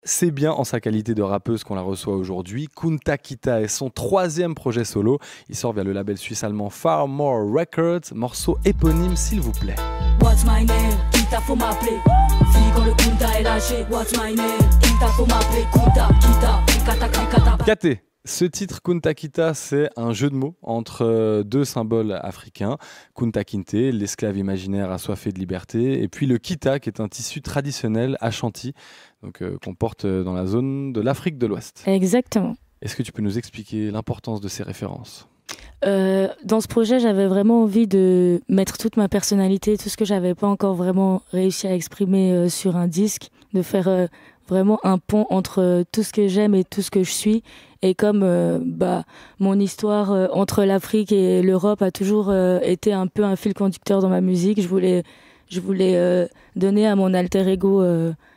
c'est bien en sa qualité de rappeuse qu'on la reçoit aujourd'hui. Kunta Kita est son 3e projet solo. Il sort via le label suisse-allemand Far More Records. Morceau éponyme, s'il vous plaît. What's my name? Kita, faut m'appeler. Fille quand le Kunta est lâché. What's my name? Kita, faut m'appeler. Kunta, Kita, Krikata, Krikata. Katé. Ce titre, Kunta Kita, c'est un jeu de mots entre 2 symboles africains. Kunta Kinte, l'esclave imaginaire assoiffé de liberté, et puis le Kita, qui est un tissu traditionnel Ashanti, donc qu'on porte dans la zone de l'Afrique de l'Ouest. Exactement. Est-ce que tu peux nous expliquer l'importance de ces références ? Dans ce projet, j'avais vraiment envie de mettre toute ma personnalité, tout ce que j'avais pas encore vraiment réussi à exprimer sur un disque, de faire vraiment un pont entre tout ce que j'aime et tout ce que je suis. Et comme mon histoire entre l'Afrique et l'Europe a toujours été un peu un fil conducteur dans ma musique, je voulais donner à mon alter ego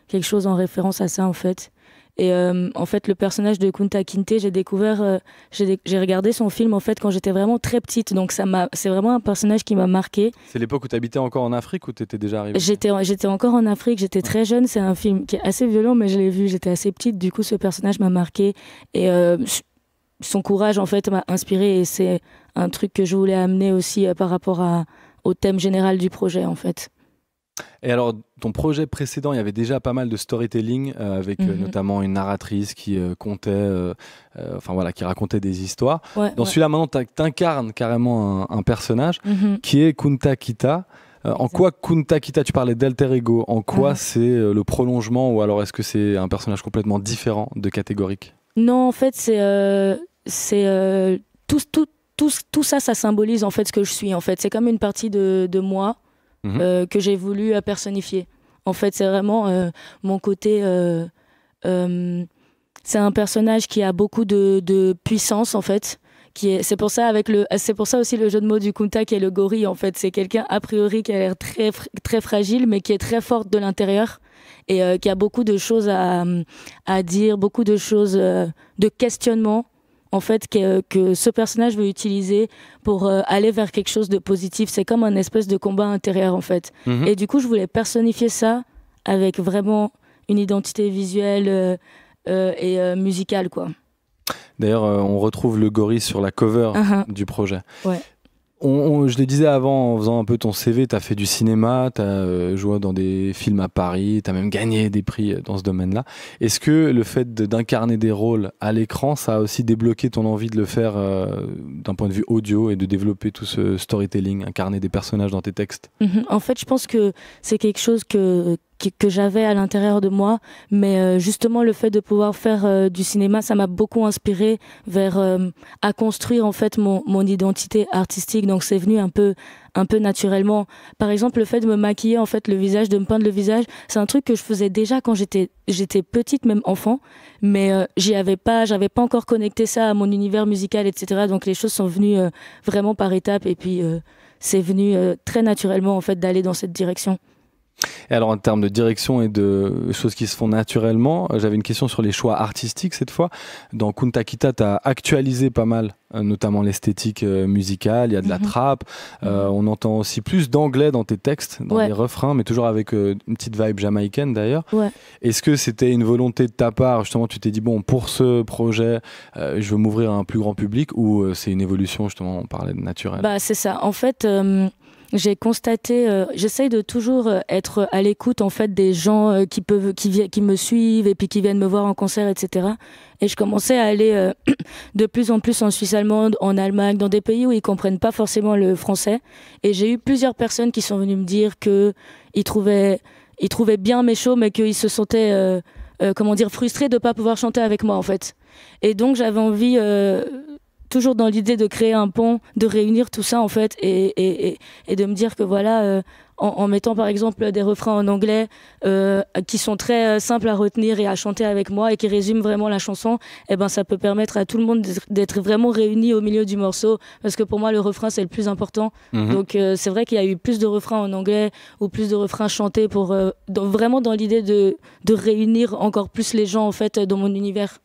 quelque chose en référence à ça en fait. Et en fait, le personnage de Kunta Kinte, j'ai regardé son film en fait quand j'étais vraiment très petite, donc c'est vraiment un personnage qui m'a marqué. C'est l'époque où tu habitais encore en Afrique ou tu étais déjà arrivée ? J'étais encore en Afrique, j'étais très jeune, c'est un film qui est assez violent, mais je l'ai vu, j'étais assez petite, du coup ce personnage m'a marqué et son courage en fait m'a inspirée et c'est un truc que je voulais amener aussi par rapport au thème général du projet en fait. Et alors, ton projet précédent, il y avait déjà pas mal de storytelling avec notamment une narratrice qui qui racontait des histoires. Dans celui-là, maintenant, tu incarnes carrément un personnage qui est Kunta Kita. En quoi Kunta Kita, tu parlais d'alter ego, en quoi c'est le prolongement ou alors est-ce que c'est un personnage complètement différent de Catégorique ? Non, en fait, tout ça, ça symbolise en fait ce que je suis. En fait, c'est comme une partie de moi. Que j'ai voulu personnifier. En fait, c'est vraiment mon côté... c'est un personnage qui a beaucoup de puissance, en fait. C'est pour ça aussi le jeu de mots du Kunta qui est le gorille, en fait. C'est quelqu'un, a priori, qui a l'air très, très fragile, mais qui est très forte de l'intérieur et qui a beaucoup de choses à dire, beaucoup de choses, de questionnement. En fait, que ce personnage veut utiliser pour aller vers quelque chose de positif. C'est comme un espèce de combat intérieur, en fait. Et du coup, je voulais personnifier ça avec vraiment une identité visuelle et musicale, quoi. D'ailleurs, on retrouve le gorille sur la cover du projet. Ouais. Je le disais avant, en faisant un peu ton CV, tu as fait du cinéma, tu as joué dans des films à Paris, tu as même gagné des prix dans ce domaine-là. Est-ce que le fait d'incarner des rôles à l'écran, ça a aussi débloqué ton envie de le faire d'un point de vue audio et de développer tout ce storytelling, incarner des personnages dans tes textes ? En fait, je pense que c'est quelque chose que j'avais à l'intérieur de moi, mais justement le fait de pouvoir faire du cinéma, ça m'a beaucoup inspiré à construire en fait mon identité artistique. Donc c'est venu un peu naturellement. Par exemple, le fait de me maquiller en fait le visage, de me peindre le visage, c'est un truc que je faisais déjà quand j'étais petite, même enfant, mais j'avais pas encore connecté ça à mon univers musical, etc. Donc les choses sont venues vraiment par étapes et puis c'est venu très naturellement en fait d'aller dans cette direction. Et alors en termes de direction et de choses qui se font naturellement, j'avais une question sur les choix artistiques cette fois. Dans Kunta Kita, tu as actualisé pas mal, notamment l'esthétique musicale, il y a de la trap, on entend aussi plus d'anglais dans tes textes, dans les refrains, mais toujours avec une petite vibe jamaïcaine d'ailleurs. Est-ce que c'était une volonté de ta part, justement tu t'es dit bon pour ce projet, je veux m'ouvrir à un plus grand public ou c'est une évolution justement, on parlait de naturel ? C'est ça, en fait... j'ai constaté, j'essaye de toujours être à l'écoute en fait des gens qui me suivent et puis qui viennent me voir en concert, etc. Et je commençais à aller de plus en plus en Suisse allemande, en Allemagne, dans des pays où ils comprennent pas forcément le français. Et j'ai eu plusieurs personnes qui sont venues me dire que ils trouvaient bien mes shows, mais qu'ils se sentaient frustrés de pas pouvoir chanter avec moi en fait. Et donc j'avais envie toujours dans l'idée de créer un pont, de réunir tout ça en fait et de me dire que voilà, en mettant par exemple des refrains en anglais qui sont très simples à retenir et à chanter avec moi et qui résument vraiment la chanson, ça peut permettre à tout le monde d'être vraiment réunis au milieu du morceau, parce que pour moi le refrain c'est le plus important. Donc c'est vrai qu'il y a eu plus de refrains en anglais ou plus de refrains chantés pour vraiment dans l'idée de réunir encore plus les gens en fait dans mon univers.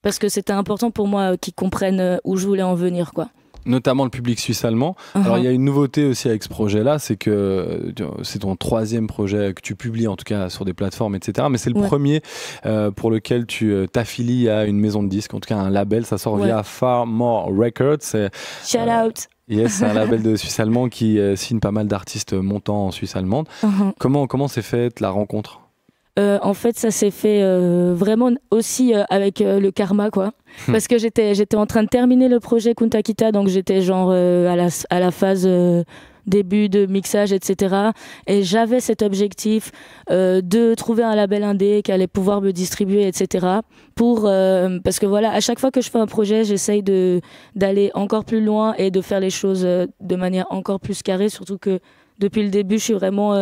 Parce que c'était important pour moi qu'ils comprennent où je voulais en venir, quoi. Notamment le public suisse-allemand. Alors il y a une nouveauté aussi avec ce projet-là, c'est que c'est ton 3e projet que tu publies en tout cas sur des plateformes, etc. Mais c'est le premier pour lequel tu t'affilies à une maison de disques, en tout cas un label. Ça sort via Far More Records. Shout out. Yes, c'est un label de Suisse allemand qui signe pas mal d'artistes montants en Suisse allemande. Comment s'est faite la rencontre? En fait, ça s'est fait vraiment aussi avec le karma, quoi. Parce que j'étais en train de terminer le projet Kunta Kita, donc j'étais genre à la phase début de mixage, etc. Et j'avais cet objectif de trouver un label indé qui allait pouvoir me distribuer, etc. Parce que voilà, à chaque fois que je fais un projet, j'essaye d'aller encore plus loin et de faire les choses de manière encore plus carrée, surtout que depuis le début, je suis vraiment,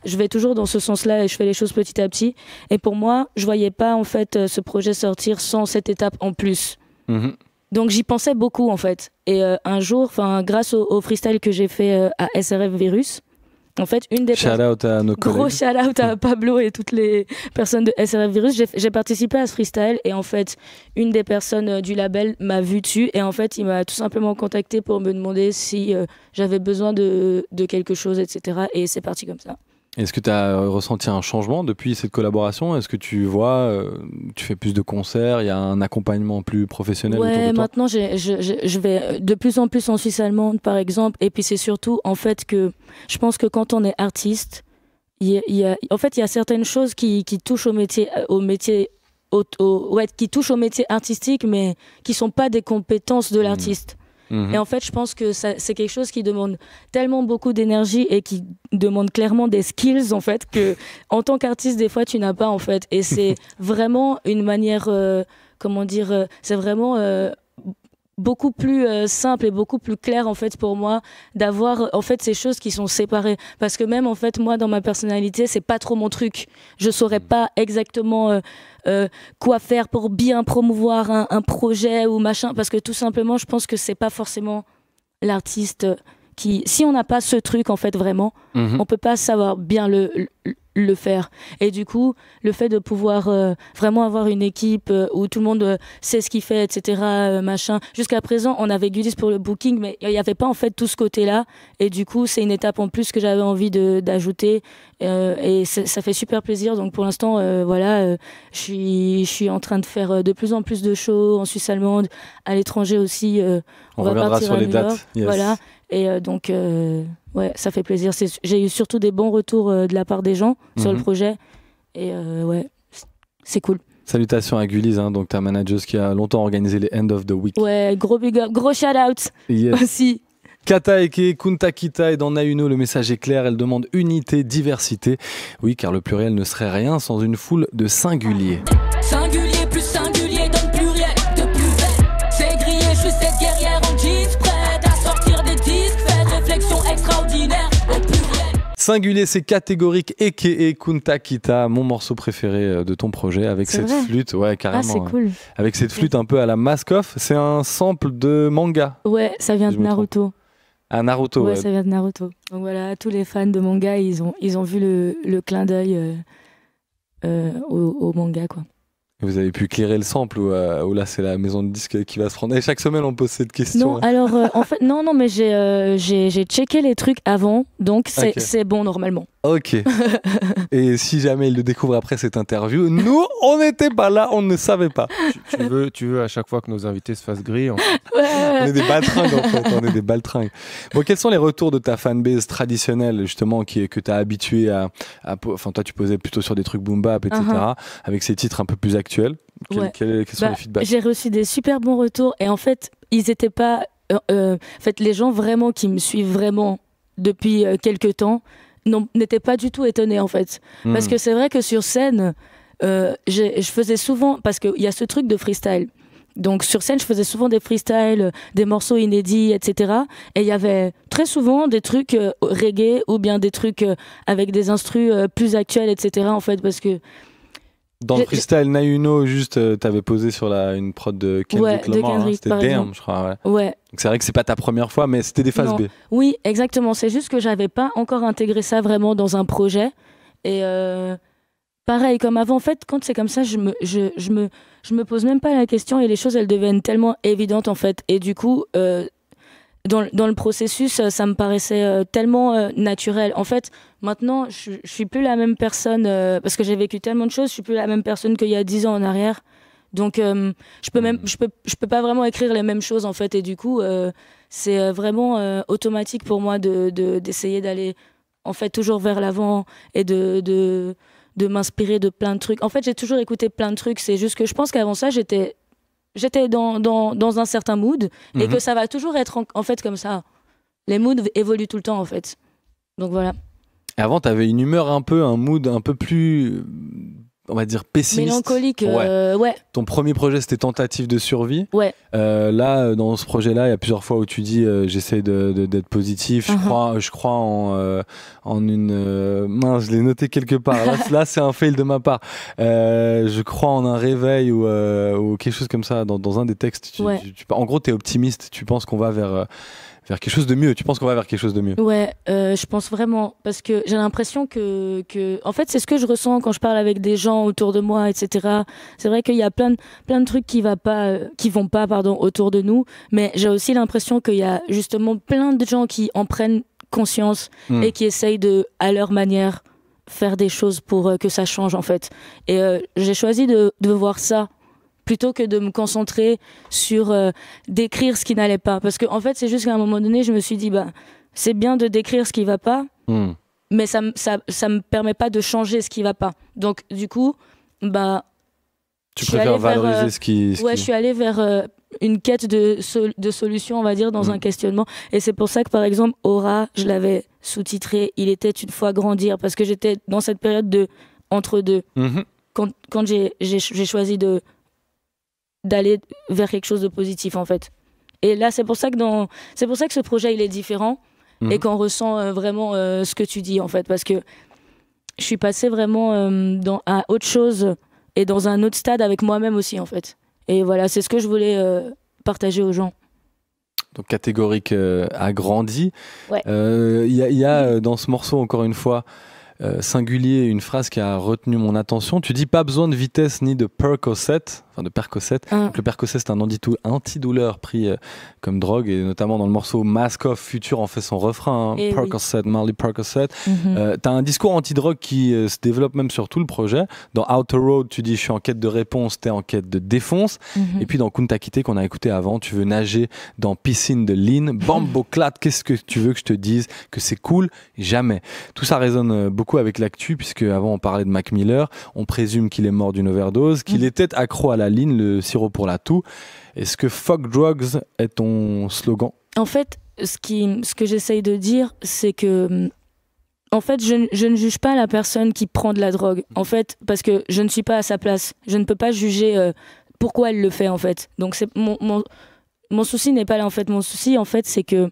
je vais toujours dans ce sens-là et je fais les choses petit à petit. Et pour moi, je voyais pas en fait ce projet sortir sans cette étape en plus. Donc j'y pensais beaucoup en fait. Et un jour, grâce au freestyle que j'ai fait à SRF Virus, en fait, une des shout out à nos collègues. Gros shout out à Pablo et toutes les personnes de SRF Virus. J'ai participé à ce freestyle et en fait, une des personnes du label m'a vu dessus et en fait, il m'a tout simplement contacté pour me demander si j'avais besoin de quelque chose, etc. Et c'est parti comme ça. Est-ce que tu as ressenti un changement depuis cette collaboration? Est-ce que tu vois, tu fais plus de concerts, il y a un accompagnement plus professionnel autour de toi? Maintenant, je vais de plus en plus en Suisse allemande, par exemple. Et puis, c'est surtout, en fait, que je pense que quand on est artiste, il y a certaines choses qui touchent qui touchent au métier artistique, mais qui sont pas des compétences de l'artiste. Et en fait, je pense que c'est quelque chose qui demande tellement beaucoup d'énergie et qui demande clairement des skills, en fait, que en tant qu'artiste, des fois, tu n'as pas, en fait. Et c'est vraiment une manière, c'est vraiment beaucoup plus simple et beaucoup plus clair, en fait, pour moi, d'avoir, en fait, ces choses qui sont séparées. Parce que même, en fait, moi, dans ma personnalité, c'est pas trop mon truc. Je saurais pas exactement quoi faire pour bien promouvoir un projet ou machin, parce que tout simplement, je pense que c'est pas forcément l'artiste qui... Si on n'a pas ce truc, en fait, vraiment, on peut pas savoir bien le faire. Et du coup, le fait de pouvoir vraiment avoir une équipe où tout le monde sait ce qu'il fait, etc., machin. Jusqu'à présent, on avait Gudis pour le booking, mais il n'y avait pas en fait tout ce côté-là. Et du coup, c'est une étape en plus que j'avais envie d'ajouter. Et ça fait super plaisir. Donc pour l'instant, je suis en train de faire de plus en plus de shows en Suisse allemande, à l'étranger aussi. On va partir sur les dates. Yes. Voilà. Et donc, ouais, ça fait plaisir. J'ai eu surtout des bons retours de la part des gens sur le projet. Et ouais, c'est cool. Salutations à Gulise, donc ta manageuse qui a longtemps organisé les End of the Week. Ouais, gros big up, gros shout out aussi. Kata Eke, Kunta Kita et dans Nayuno, le message est clair, elle demande unité, diversité. Oui, car le pluriel ne serait rien sans une foule de singuliers. Singulier plus singulier donne pluriel de plus belle. C'est grillé, je suis cette guerrière en jeans, prête à sortir des disques, fait réflexion extraordinaire au pluriel. Singulier, c'est catégorique, a.k.a. Kunta Kita, mon morceau préféré de ton projet, avec cette flûte, ouais, carrément. Ah, c'est cool. Avec cette flûte un peu à la Mask-Off, c'est un sample de manga. Ouais, ça vient de Naruto. Ah, Naruto, ouais. Ça vient de Naruto. Donc voilà, tous les fans de manga, ils ont vu le clin d'œil au manga, quoi. Vous avez pu clairer le sample ou là c'est la maison de disques qui va se prendre. Et chaque semaine on pose cette question. Non, alors en fait non mais j'ai checké les trucs avant, donc c'est bon normalement. Ok. Et si jamais ils le découvrent après cette interview, nous on n'était pas là, on ne savait pas. Tu veux à chaque fois que nos invités se fassent griller. On est des baltringues en fait, on est des baltringues. Bon, quels sont les retours de ta fanbase traditionnelle justement que tu as habitué à enfin toi tu posais plutôt sur des trucs boom bap etc. Avec ces titres un peu plus actuels. Quels sont les feedbacks? J'ai reçu des super bons retours et en fait ils étaient pas en fait les gens vraiment qui me suivent vraiment depuis quelques temps n'étaient pas du tout étonnés en fait. Parce que c'est vrai que sur scène je faisais souvent, parce qu'il y a ce truc de freestyle, donc sur scène je faisais souvent des freestyles, des morceaux inédits, etc. Et il y avait très souvent des trucs reggae ou bien des trucs avec des instrus plus actuels, etc. en fait, parce que dans le freestyle Nayuno, juste t'avais posé sur une prod de Kendrick Lamar, c'était Damn, je crois. Ouais. Donc c'est vrai que c'est pas ta première fois, mais c'était des phases B. Oui, exactement. C'est juste que j'avais pas encore intégré ça vraiment dans un projet. Et pareil, comme avant, en fait, quand c'est comme ça, je me pose même pas la question et les choses, elles deviennent tellement évidentes, en fait. Et du coup, dans le processus, ça me paraissait tellement naturel. En fait, maintenant, je suis plus la même personne parce que j'ai vécu tellement de choses. Je suis plus la même personne qu'il y a 10 ans en arrière. Donc, je peux pas vraiment écrire les mêmes choses en fait. Et du coup, c'est vraiment automatique pour moi d'essayer d'aller en fait toujours vers l'avant et de m'inspirer de plein de trucs. En fait, j'ai toujours écouté plein de trucs. C'est juste que je pense qu'avant ça, j'étais dans un certain mood et que ça va toujours être en fait comme ça. Les moods évoluent tout le temps en fait. Donc voilà. Et avant, tu avais une humeur un mood un peu plus, on va dire, pessimiste. Mélancolique, ouais. Ton premier projet, c'était Tentative de survie. Ouais. Là, dans ce projet-là, il y a plusieurs fois où tu dis j'essaie d'être positif. Je crois en une... mince, je l'ai noté quelque part. Là, c'est un fail de ma part. Je crois en un réveil ou quelque chose comme ça. Dans un des textes, en gros, tu es optimiste. Tu penses qu'on va vers quelque chose de mieux. Tu penses qu'on va vers quelque chose de mieux? Ouais, je pense vraiment. Parce que j'ai l'impression que... En fait, c'est ce que je ressens quand je parle avec des gens autour de moi, etc. C'est vrai qu'il y a plein de trucs qui vont pas autour de nous. Mais j'ai aussi l'impression qu'il y a justement plein de gens qui en prennent conscience et qui essayent de, à leur manière, faire des choses pour que ça change, en fait. Et j'ai choisi de voir ça plutôt que de me concentrer sur décrire ce qui n'allait pas. Parce qu'en fait, c'est juste qu'à un moment donné, je me suis dit, c'est bien de décrire ce qui va pas, mais ça me permet pas de changer ce qui va pas. Donc, du coup, tu préfères valoriser ce qui... je suis allée vers une quête de solutions, on va dire, dans un questionnement. Et c'est pour ça que, par exemple, Aura, je l'avais sous-titré « Il était une fois grandir », parce que j'étais dans cette période de entre-deux. Quand j'ai choisi d'aller vers quelque chose de positif en fait. Et là c'est pour ça que ce projet il est différent et qu'on ressent vraiment ce que tu dis en fait, parce que je suis passée vraiment à autre chose et dans un autre stade avec moi-même aussi en fait. Et voilà, c'est ce que je voulais partager aux gens. Donc catégorique a grandi. Ouais. Y a dans ce morceau encore une fois singulier, une phrase qui a retenu mon attention. Tu dis pas besoin de vitesse ni de Percocet. Donc le Percocet, c'est un antidouleur pris comme drogue, et notamment dans le morceau Mask Off, Future en fait son refrain, Percocet, Marley Percocet. T'as un discours anti-drogue qui se développe même sur tout le projet. Dans Outer Road, tu dis je suis en quête de réponse, t'es en quête de défonce. Et puis dans Kunta Kinte qu'on a écouté avant, tu veux nager dans piscine de lean. Bambo clat, qu'est-ce que tu veux que je te dise? Que c'est cool? Jamais. Tout ça résonne beaucoup avec l'actu, puisque avant on parlait de Mac Miller, on présume qu'il est mort d'une overdose, qu'il était accro à la ligne, le sirop pour la toux. Est-ce que Fuck Drugs est ton slogan? En fait, ce que j'essaye de dire, c'est que en fait, je ne juge pas la personne qui prend de la drogue, en fait, parce que je ne suis pas à sa place. Je ne peux pas juger pourquoi elle le fait, en fait. Donc mon souci n'est pas là, en fait. Mon souci, en fait, c'est que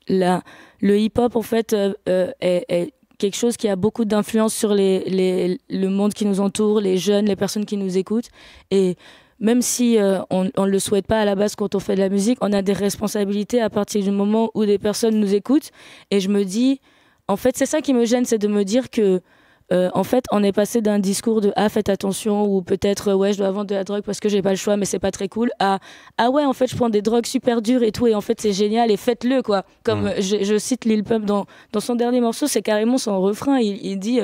le hip-hop, en fait, est quelque chose qui a beaucoup d'influence sur le monde qui nous entoure, les jeunes, les personnes qui nous écoutent. Et même si on ne le souhaite pas à la base quand on fait de la musique, on a des responsabilités à partir du moment où des personnes nous écoutent. Et je me dis, en fait, c'est ça qui me gêne, c'est de me dire que en fait, on est passé d'un discours de « Ah, faites attention » ou peut-être « Ouais, je dois vendre de la drogue parce que j'ai pas le choix, mais c'est pas très cool » à « Ah ouais, en fait, je prends des drogues super dures et tout, et en fait, c'est génial et faites-le, quoi. » Comme je cite Lil Pump dans son dernier morceau, c'est carrément son refrain. Il dit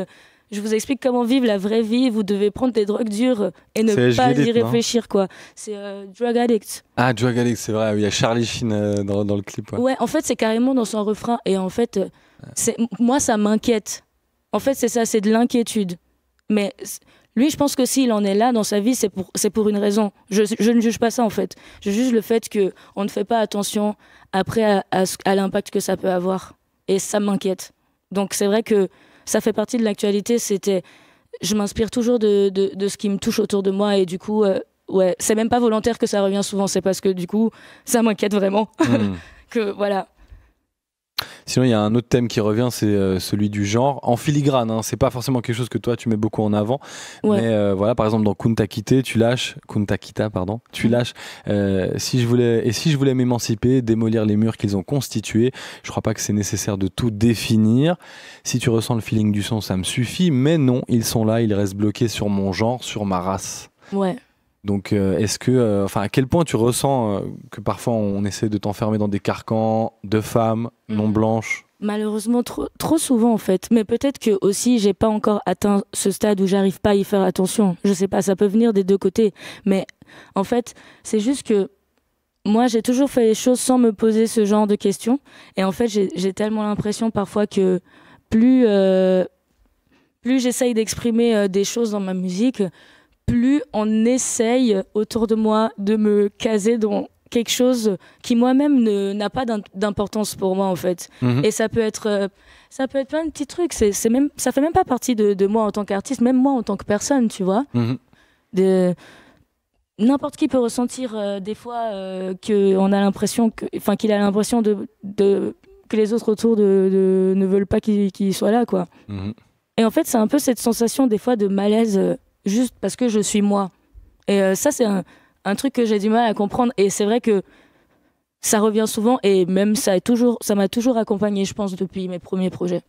je vous explique comment vivre la vraie vie, vous devez prendre des drogues dures et ne pas y réfléchir, quoi. C'est Drug Addict. Ah, Drug Addict, c'est vrai, il y a Charlie Sheen dans le clip. Ouais, en fait, c'est carrément dans son refrain. Et en fait, moi, ça m'inquiète. En fait, c'est ça, c'est de l'inquiétude. Mais lui, je pense que s'il en est là dans sa vie, c'est pour une raison. Je ne juge pas ça, en fait. Je juge le fait qu'on ne fait pas attention après à l'impact que ça peut avoir. Et ça m'inquiète. Donc, c'est vrai que ça fait partie de l'actualité. Je m'inspire toujours de ce qui me touche autour de moi. Et du coup, ouais, c'est même pas volontaire que ça revient souvent. C'est parce que, du coup, ça m'inquiète vraiment. Que, voilà. Sinon, il y a un autre thème qui revient, c'est celui du genre. En filigrane, hein, c'est pas forcément quelque chose que toi tu mets beaucoup en avant. Ouais. Mais voilà, par exemple, dans Kunta Kinte, tu lâches si je voulais m'émanciper, démolir les murs qu'ils ont constitués. Je crois pas que c'est nécessaire de tout définir. Si tu ressens le feeling du son, ça me suffit. Mais non, ils sont là, ils restent bloqués sur mon genre, sur ma race. Ouais. Donc, est-ce que, à quel point tu ressens que parfois on essaie de t'enfermer dans des carcans de femmes non blanches? Malheureusement, trop souvent en fait. Mais peut-être que aussi, j'ai pas encore atteint ce stade où j'arrive pas à y faire attention. Je sais pas, ça peut venir des deux côtés. Mais en fait, c'est juste que moi, j'ai toujours fait les choses sans me poser ce genre de questions. Et en fait, j'ai tellement l'impression parfois que plus j'essaye d'exprimer des choses dans ma musique, plus on essaye autour de moi de me caser dans quelque chose qui moi-même n'a pas d'importance pour moi en fait. Et ça peut être plein de petits trucs. Ça fait même pas partie de moi en tant qu'artiste, même moi en tant que personne, tu vois. N'importe qui peut ressentir des fois qu'on a l'impression qu'il a l'impression que les autres autour ne veulent pas qu'il soit là, quoi. Et en fait, c'est un peu cette sensation des fois de malaise juste parce que je suis moi. Et ça, c'est un truc que j'ai du mal à comprendre. Et c'est vrai que ça revient souvent et même ça m'a toujours accompagnée, je pense, depuis mes premiers projets.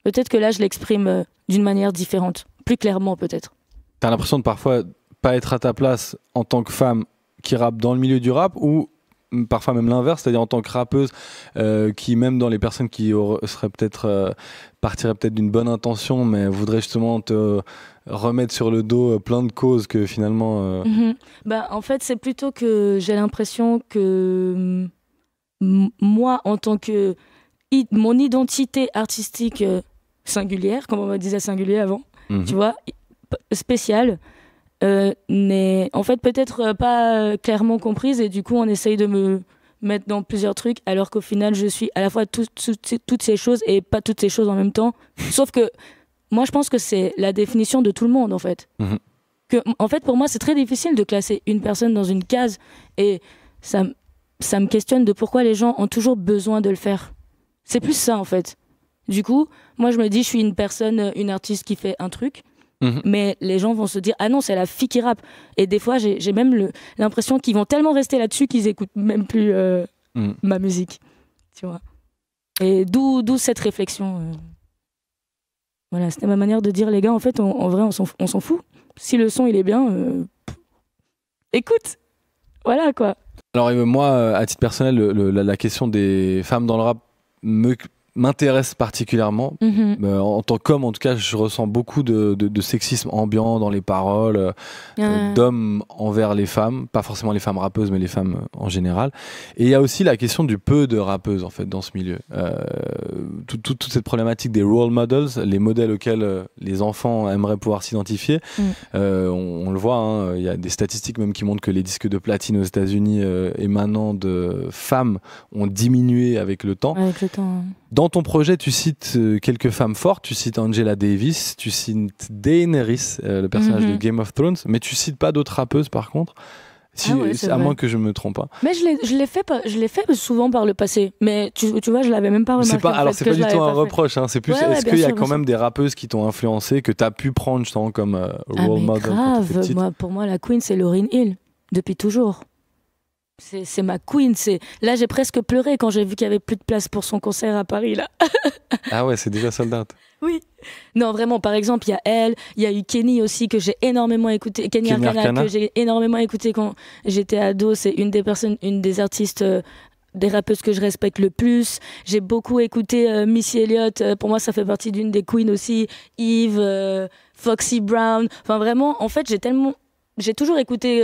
Peut-être que là, je l'exprime d'une manière différente, plus clairement peut-être. T'as l'impression de parfois pas être à ta place en tant que femme qui rappe dans le milieu du rap ou parfois même l'inverse, c'est-à-dire en tant que rappeuse qui, même dans les personnes qui partiraient peut-être d'une bonne intention mais voudraient justement te remettre sur le dos plein de causes que finalement... En fait, c'est plutôt que j'ai l'impression que moi, en tant que... mon identité artistique singulière, comme on me disait singulier avant, tu vois, spéciale, n'est en fait peut-être pas clairement comprise et du coup on essaye de me mettre dans plusieurs trucs alors qu'au final je suis à la fois toutes ces choses et pas toutes ces choses en même temps. Sauf que moi je pense que c'est la définition de tout le monde en fait. En fait pour moi c'est très difficile de classer une personne dans une case et ça me questionne de pourquoi les gens ont toujours besoin de le faire. C'est plus ça en fait. Du coup moi je me dis je suis une artiste qui fait un truc. Mais les gens vont se dire ah non c'est la fille qui rappe et des fois j'ai même l'impression qu'ils vont tellement rester là-dessus qu'ils écoutent même plus ma musique, tu vois. Et d'où cette réflexion voilà, c'était ma manière de dire les gars en fait en vrai on s'en fout si le son il est bien écoute, voilà quoi. Alors moi à titre personnel la question des femmes dans le rap m'intéresse particulièrement. En tant qu'homme, en tout cas, je ressens beaucoup de sexisme ambiant dans les paroles d'hommes envers les femmes, pas forcément les femmes rappeuses, mais les femmes en général. Et il y a aussi la question du peu de rappeuses, en fait, dans ce milieu. Toute cette problématique des role models, les modèles auxquels les enfants aimeraient pouvoir s'identifier. On le voit, il y a des statistiques même qui montrent que les disques de platine aux États-Unis émanant de femmes ont diminué avec le temps. Avec le temps. Dans ton projet, tu cites quelques femmes fortes, tu cites Angela Davis, tu cites Daenerys, le personnage de Game of Thrones, mais tu cites pas d'autres rappeuses par contre, à moins que je me trompe pas. Mais je l'ai fait souvent par le passé, mais tu vois, je l'avais même pas remarqué. C'est pas du tout un reproche, c'est plus est-ce qu'il y a quand même des rappeuses qui t'ont influencé, que tu as pu prendre justement comme role model? Grave, pour moi la queen c'est Lauryn Hill, depuis toujours. C'est ma queen. Là, j'ai presque pleuré quand j'ai vu qu'il n'y avait plus de place pour son concert à Paris. Là. Ah ouais, c'est déjà sold out. Oui. Non, vraiment, par exemple, il y a elle, il y a eu Kenny aussi, que j'ai énormément écouté. Kenny Arcana, que j'ai énormément écouté quand j'étais ado. C'est une des artistes, des rappeuses que je respecte le plus. J'ai beaucoup écouté Missy Elliott. Pour moi, ça fait partie d'une des queens aussi. Yves, Foxy Brown. Enfin, vraiment, en fait, j'ai toujours écouté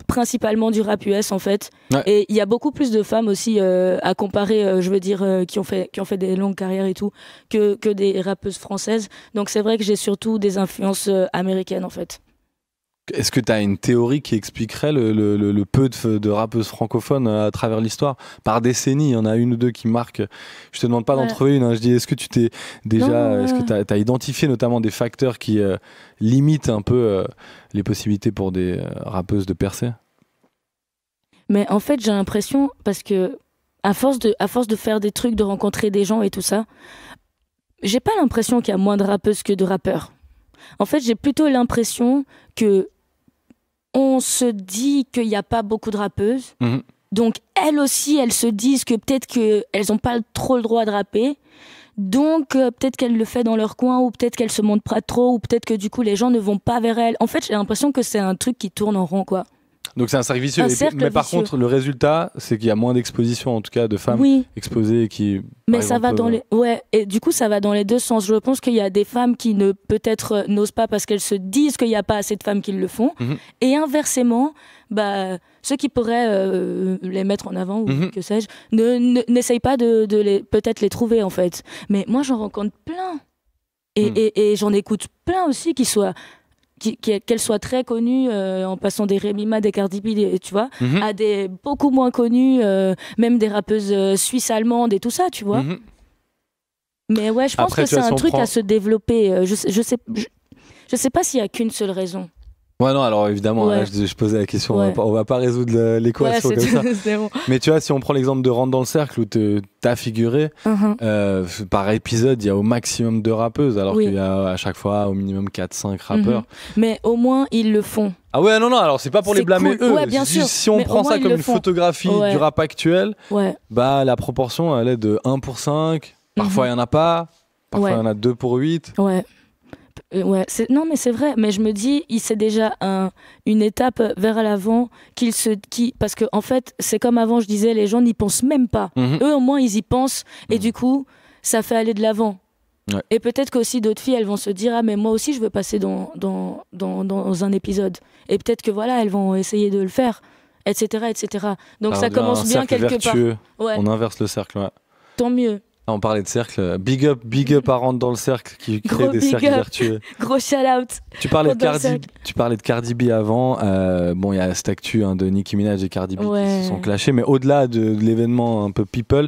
principalement du rap US en fait, et il y a beaucoup plus de femmes aussi à comparer, je veux dire, qui ont fait des longues carrières et tout, que des rappeuses françaises. Donc c'est vrai que j'ai surtout des influences américaines en fait. Est-ce que tu as une théorie qui expliquerait le peu de rappeuses francophones à travers l'histoire? Par décennie, il y en a une ou deux qui marquent. Je te demande pas d'en trouver une, je dis est-ce que tu t'es déjà... Est-ce que tu as identifié notamment des facteurs qui limitent un peu les possibilités pour des rappeuses de percer? Mais en fait, j'ai l'impression, parce que à force de faire des trucs, de rencontrer des gens et tout ça, j'ai pas l'impression qu'il y a moins de rappeuses que de rappeurs. En fait, j'ai plutôt l'impression que on se dit qu'il n'y a pas beaucoup de rappeuses. Donc, elles aussi, elles se disent que peut-être qu'elles n'ont pas trop le droit de rapper. Donc, peut-être qu'elles le font dans leur coin, ou peut-être qu'elles se montrent pas trop, ou peut-être que du coup, les gens ne vont pas vers elles. En fait, j'ai l'impression que c'est un truc qui tourne en rond, quoi. Donc c'est un cercle vicieux. Un cercle mais par vicieux. contre, le résultat, c'est qu'il y a moins d'exposition, en tout cas, de femmes Oui, exposées qui. mais par ça va exemple, dans les... Ouais, et du coup, ça va dans les deux sens. Je pense qu'il y a des femmes qui peut-être n'osent pas parce qu'elles se disent qu'il n'y a pas assez de femmes qui le font. Mhm. Et inversement, ceux qui pourraient les mettre en avant, ou que sais-je, n'essayent pas de peut-être les trouver, en fait. Mais moi, j'en rencontre plein. Et j'en écoute plein aussi qu'elles soient très connues en passant des Remy Ma, des Cardi B, tu vois, à des beaucoup moins connues, même des rappeuses suisses-allemandes et tout ça, tu vois. Mais ouais, je pense Après, que tu vois, c'est si un on truc prend- à se développer. Je sais pas s'il y a qu'une seule raison. Ouais, non, alors évidemment, Ouais. là, je posais la question, Ouais. on va pas résoudre l'équation Ouais, comme ça. c'est bon. Mais tu vois, si on prend l'exemple de Rentre dans le cercle où t'as figuré, par épisode, il y a au maximum 2 rappeuses, alors Oui. qu'il y a à chaque fois au minimum 4-5 rappeurs. Mais au moins, ils le font. Ah ouais, non, alors c'est pas pour les C'est blâmer cool. eux. Ouais, bien sûr. Si on Mais au prend moins, ça ils comme le une font. photographie Ouais. du rap actuel, Ouais. la proportion, elle est de 1 pour 5. Parfois, il y en a pas. Parfois, il y en a 2 pour 8. Ouais. Ouais, non mais c'est vrai, mais je me dis c'est déjà une étape vers l'avant parce que en fait c'est comme avant, je disais, les gens n'y pensent même pas. Eux au moins ils y pensent et du coup ça fait aller de l'avant. Ouais. Et peut-être qu'aussi d'autres filles elles vont se dire mais moi aussi je veux passer dans un épisode, et peut-être que voilà elles vont essayer de le faire, etc. Donc ça commence bien quelque vertueux. part. Ouais. On inverse le cercle. Ouais. Tant mieux. On parlait de cercle. Big up à Rentre dans le cercle qui crée Gros des big cercles up. vertueux. Gros shout out. Tu parlais Rentre dans le tu parlais de Cardi B avant. Bon, il y a cette actu de Nicki Minaj et Cardi B qui Ouais. se sont clashés, mais au-delà de l'événement un peu people,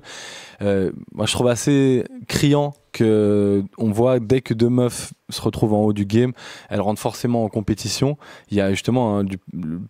moi je trouve assez criant que on voit dès que 2 meufs se retrouvent en haut du game, elles rentrent forcément en compétition. Il y a justement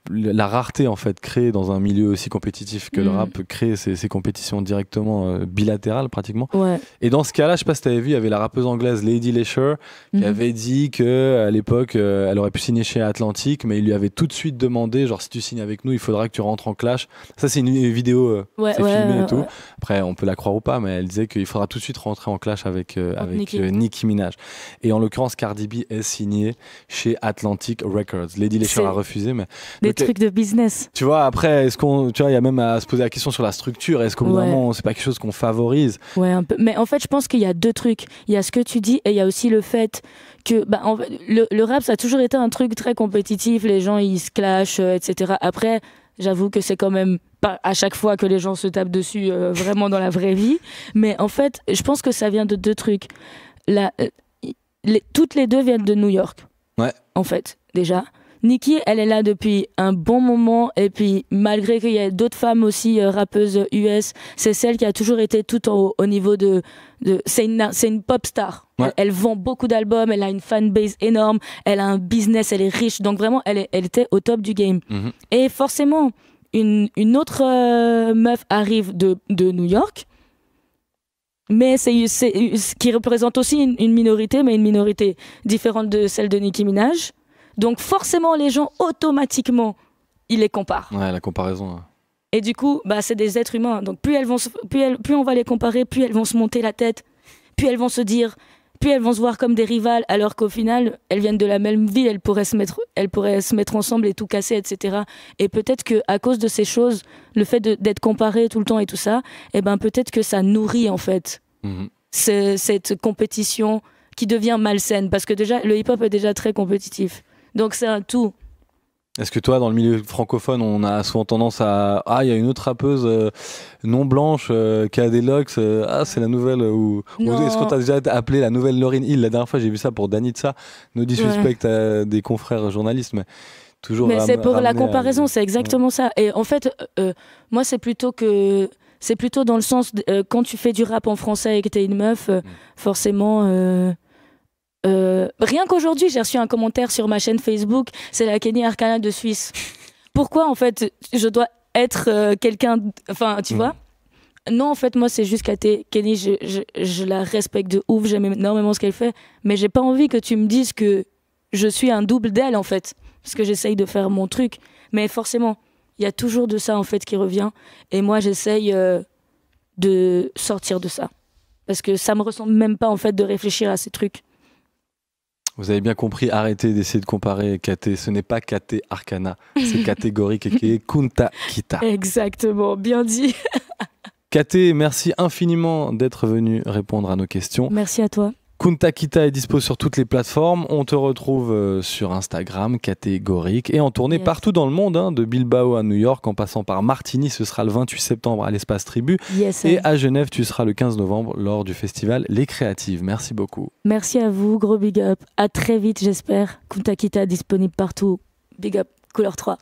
la rareté en fait créée dans un milieu aussi compétitif que le rap crée ces compétitions directement bilatérales pratiquement. Ouais. Et dans ce cas-là, je sais pas si tu avais vu, il y avait la rappeuse anglaise Lady Lesher qui avait dit que à l'époque, elle aurait pu signer chez Atlantic, mais il lui avait tout de suite demandé, genre si tu signes avec nous, il faudra que tu rentres en clash. Ça, c'est une vidéo, c'est filmé et tout. Ouais. Après, on peut la croire ou pas, mais elle disait qu'il faudra tout de suite rentrer en clash avec Nicki. Nicki Minaj. Et en l'occurrence, Cardi B est signée chez Atlantic Records. Lady Lesher C'est a refusé, mais Des donc, trucs de business. tu vois, après, tu vois, il y a même à se poser la question sur la structure. Est-ce qu'au bout d'un moment, c'est pas quelque chose qu'on favorise? Ouais, un peu. Mais en fait, je pense qu'il y a 2 trucs. Il y a ce que tu dis et il y a aussi le fait que le rap, ça a toujours été un truc très compétitif. Les gens, ils se clashent, etc. Après, j'avoue que c'est quand même pas à chaque fois que les gens se tapent dessus vraiment dans la vraie vie. Mais en fait, je pense que ça vient de 2 trucs. Toutes les 2 viennent de New York. Ouais. En fait, déjà. Nicki, elle est là depuis un bon moment, et puis malgré qu'il y ait d'autres femmes aussi rappeuses US, c'est celle qui a toujours été tout en haut au niveau de c'est une pop star. Ouais. Elle vend beaucoup d'albums, elle a une fanbase énorme, elle a un business, elle est riche, donc vraiment elle était au top du game. Et forcément, une autre meuf arrive de New York, mais c'est qui représente aussi une minorité, mais une minorité différente de celle de Nicki Minaj. Donc forcément, les gens, automatiquement, ils les comparent. Ouais, la comparaison. Et du coup, c'est des êtres humains. Donc plus on va les comparer, plus elles vont se monter la tête, plus elles vont se dire, plus elles vont se voir comme des rivales, alors qu'au final, elles viennent de la même ville, elles pourraient se mettre ensemble et tout casser, etc. Et peut-être qu'à cause de ces choses, le fait d'être comparé tout le temps et tout ça, peut-être que ça nourrit en fait cette compétition qui devient malsaine. Parce que déjà, le hip-hop est déjà très compétitif. Donc c'est un tout. Est-ce que toi, dans le milieu francophone, on a souvent tendance à... Ah, il y a une autre rappeuse non blanche qui a des locks. C'est la nouvelle. Ou est-ce qu'on t'a déjà appelé la nouvelle Lauryn Hill? La dernière fois, j'ai vu ça pour Danitza. No disrespect à des confrères journalistes, mais toujours... Mais c'est pour la comparaison, c'est exactement ça. Et en fait, moi, c'est plutôt dans le sens... quand tu fais du rap en français et que t'es une meuf, forcément... rien qu'aujourd'hui, j'ai reçu un commentaire sur ma chaîne Facebook, c'est la Kenny Arcana de Suisse. Pourquoi, en fait, je dois être quelqu'un... Enfin, tu vois? Non, en fait, moi, c'est juste Kenny, je la respecte de ouf, j'aime énormément ce qu'elle fait, mais j'ai pas envie que tu me dises que je suis un double d'elle, en fait, parce que j'essaye de faire mon truc. Mais forcément, il y a toujours de ça, en fait, qui revient, et moi, j'essaye de sortir de ça. Parce que ça me ressemble même pas, en fait, de réfléchir à ces trucs. Vous avez bien compris, arrêtez d'essayer de comparer KT. Ce n'est pas KT Arcana, c'est catégorique et qui est Kunta Kita. Exactement, bien dit. KT, merci infiniment d'être venu répondre à nos questions. Merci à toi. Kunta Kita est dispo sur toutes les plateformes. On te retrouve sur Instagram, catégorique, et en tournée partout dans le monde, hein, de Bilbao à New York, en passant par Martigny. Ce sera le 28 septembre à l'Espace Tribu. Et à Genève, tu seras le 15 novembre lors du festival Les Créatives. Merci beaucoup. Merci à vous, gros big up. À très vite, j'espère. Kunta Kita disponible partout. Big up, couleur 3.